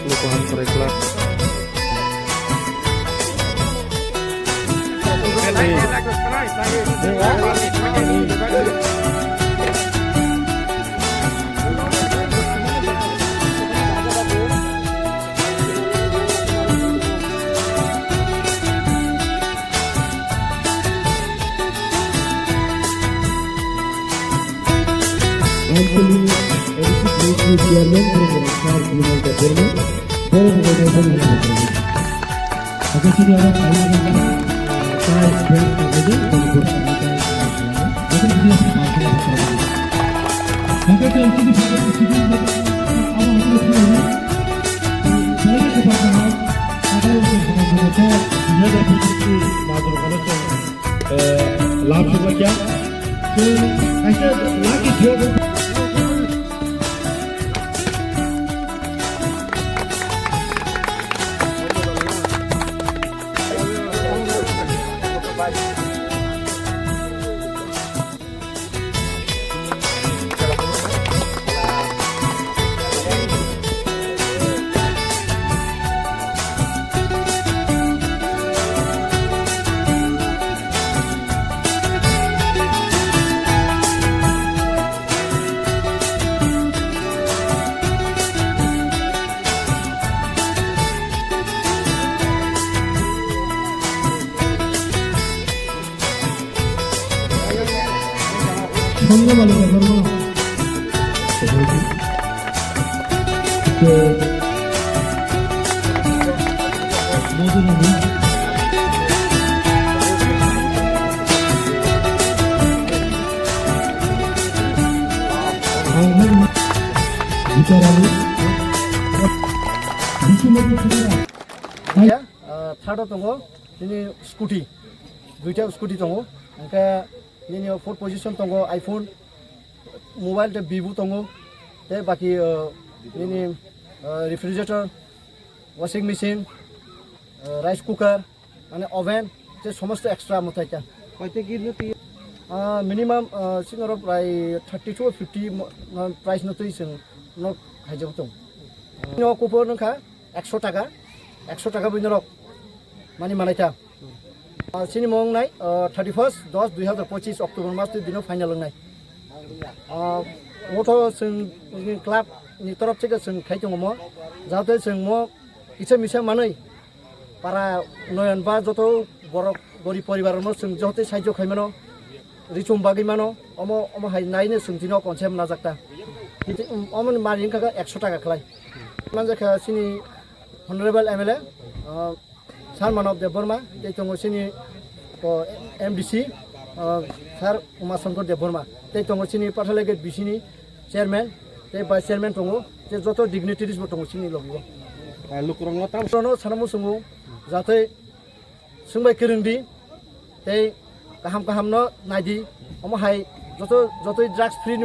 Lukuhan Pereklat. Anthony Edith Chairman Profesor Kriminal Department Borobudur Agar sini orang ayah saya bank kerja Borobudur jadi dia masalah maka kalau sini saya awal saya kepada ada untuk dia dah begitu masalah kalau लाभ होगा क्या तो ऐसा लाके जो संग वाले का वर्मा तो मोदी ने ya third tongo ini scooty duita scooty tongo angka ini fourth position tongo iPhone mobile te Vivo tongo te baki ini refrigerator washing machine rice cooker mane oven te somosto extra motaita koite kirno ti minimum sinoro prai 30 to 50 price no tui sing no haijau tong no coupon nka 100 টাকা বিনরক মানে মানাইতা sini mong nai 31st 2025 October mas tu dino final nai moto sing club ni torop থেকে sing khai tong mo যাতে sing mo ইচ্ছা মিছা মানই para নয়ন বা যত বড় গরি পরিবার mo sing যতে সাহায্য খাইমানো রিচুম বাগি মানো অমো হাই নাইনে sing dino কনসেপ্ট না জাকতা অমন মারিন কাকা 100 টাকা খালাই মানজাখা sini honorable MLA Salman of the Burma, they tongo sini MDC, Sir Umasangkor de Burma, they tongo sini Patalaget Bishini, Chairman, they by Chairman tongo, they zoto dignitaries tongo sini logo. Look wrong what I'm Sono Sanamusungu, Zate Sumbai Kirundi, they Kaham no Nadi, Omahai, Zoto drugs free.